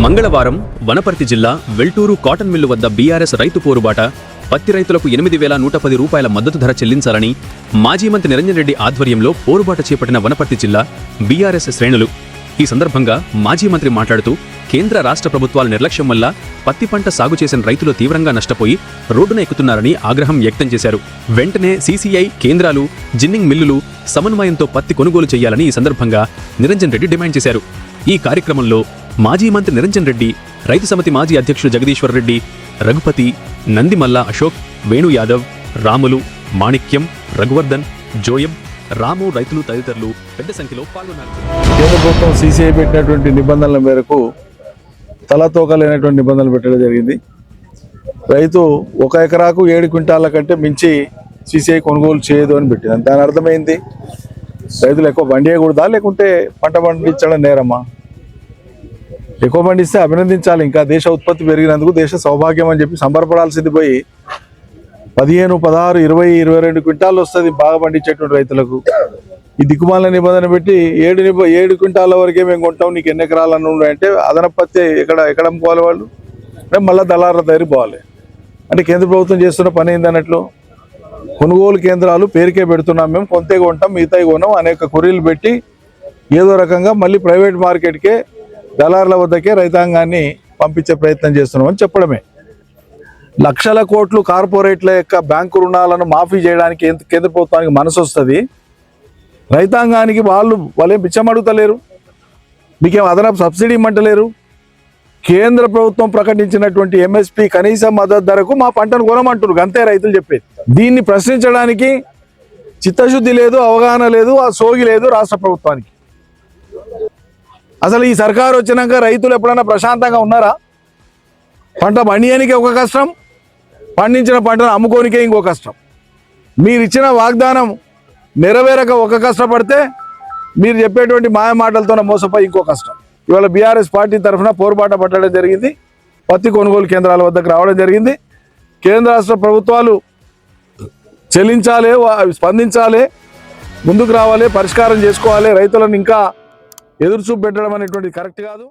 మంగళవారం వనపర్తి జిల్లా Velturu cotton mill వద్ద బీఆర్ఎస్ రైతు పోరుబాట పత్తి రైతులకు 8,110 రూపాయల మద్దతు ధర చెల్లించాలని మాజీ మంత్రి నిరంజన్ రెడ్డి ఆధ్వర్యంలో పోరుబాట చేపట్టిన వనపర్తి జిల్లా బీఆర్ఎస్ శ్రేణులు. ఈ సందర్భంగా మాజీ మంత్రి మాట్లాడుతూ కేంద్ర రాష్ట్ర ప్రభుత్వాల నిర్లక్ష్యం వల్ల పత్తి పంట సాగు చేసిన రైతులు తీవ్రంగా నష్టపోయి రోడ్డున ఎక్కుతున్నారని ఆగ్రహం వ్యక్తం చేశారు. వెంటనే సీసీఐ కేంద్రాలు, జిన్నింగ్ మిల్లులు సమన్వయంతో పత్తి కొనుగోలు చేయాలని ఈ సందర్భంగా నిరంజన్ రెడ్డి డిమాండ్ చేశారు. ఈ కార్యక్రమంలో మాజీ మంత్రి నిరంజన్ రెడ్డి, రైతు సమితి మాజీ అధ్యక్షుడు జగదీశ్వర్ రెడ్డి, రఘుపతి, నందిమల్ల అశోక్, వేణు యాదవ్, రాములు, మాణిక్యం, రఘువర్ధన్, జోయం, రాము రైతులు తదితరులు పెద్ద సంఖ్యలో పాల్గొన్నారు. కేంద్ర ప్రభుత్వం సీసీఐ పెట్టినటువంటి నిబంధనల మేరకు తలతోకలేనటువంటి నిబంధనలు పెట్టడం జరిగింది. రైతు 1 ఎకరాకు 7 క్వింటాల కంటే మించి సీసీఐ కొనుగోలు చేయదు అని పెట్టింది. దాని అర్థమైంది రైతులు ఎక్కువ పండియకూడదా, లేకుంటే పంట పండించడం నేరమ్మా? ఎక్కువ పండిస్తే అభినందించాలి. ఇంకా దేశ ఉత్పత్తి పెరిగినందుకు దేశ సౌభాగ్యం అని చెప్పి సంబరపడాల్సింది పోయి 15, 16, 20, 22 క్వింటాలు వస్తుంది బాగా పండించేటువంటి రైతులకు. ఈ దిక్కుమాల నిబంధన పెట్టి 7 క్వింటాల వరకే మేము కొంటాం, నీకు ఎన్ని ఎకరాలు అంటే అదనపు పత్తి ఎక్కడ అమ్ముకోవాలి వాళ్ళు? మళ్ళీ దళారుల దగ్గరికి పోవాలి. అంటే కేంద్ర ప్రభుత్వం చేస్తున్న పని ఏందన్నట్లు, కొనుగోలు కేంద్రాలు పేరుకే పెడుతున్నాం, మేము కొంతే కొంటాం, మిగతాయి కొన్నాం, అనేక కొరీలు పెట్టి ఏదో రకంగా మళ్ళీ ప్రైవేట్ మార్కెట్కే దళారుల వద్దకే రైతాంగాన్ని పంపించే ప్రయత్నం చేస్తున్నామని చెప్పడమే. లక్షల కోట్లు కార్పొరేట్ల యొక్క బ్యాంకు రుణాలను మాఫీ చేయడానికి కేంద్ర ప్రభుత్వానికి మనసు వస్తుంది, రైతాంగానికి వాళ్ళేం బిచ్చమడుగుతలేరు, మీకేం అదనపు సబ్సిడీ ఇమ్మంటలేరు. కేంద్ర ప్రభుత్వం ప్రకటించినటువంటి ఎంఎస్పి కనీస మద్దతు ధరకు మా పంటను కొనమంటున్నారు, అంతే రైతులు చెప్పేది. దీన్ని ప్రశ్నించడానికి చిత్తశుద్ధి లేదు, అవగాహన లేదు, ఆ సోగి లేదు రాష్ట్ర ప్రభుత్వానికి. అసలు ఈ సర్కారు వచ్చినాక రైతులు ఎప్పుడైనా ప్రశాంతంగా ఉన్నారా? పంట పండియానికి ఒక కష్టం, పండించిన పంటను అమ్ముకోనికే ఇంకో కష్టం. మీరు ఇచ్చిన వాగ్దానం నెరవేరక ఒక కష్టపడితే మీరు చెప్పేటువంటి మాయ మాటలతోనే మోసపోయి ఇంకో కష్టం. ఇవాళ బీఆర్ఎస్ పార్టీ తరఫున పోరుబాట పట్టడం జరిగింది, పత్తి కొనుగోలు కేంద్రాల వద్దకు రావడం జరిగింది. కేంద్ర రాష్ట్ర ప్రభుత్వాలు చెల్లించాలి, స్పందించాలి, ముందుకు రావాలి, పరిష్కారం చేసుకోవాలి. రైతులను ఇంకా ఎదురుచూపు పెట్టడం అనేటువంటిది కరెక్ట్ కాదు.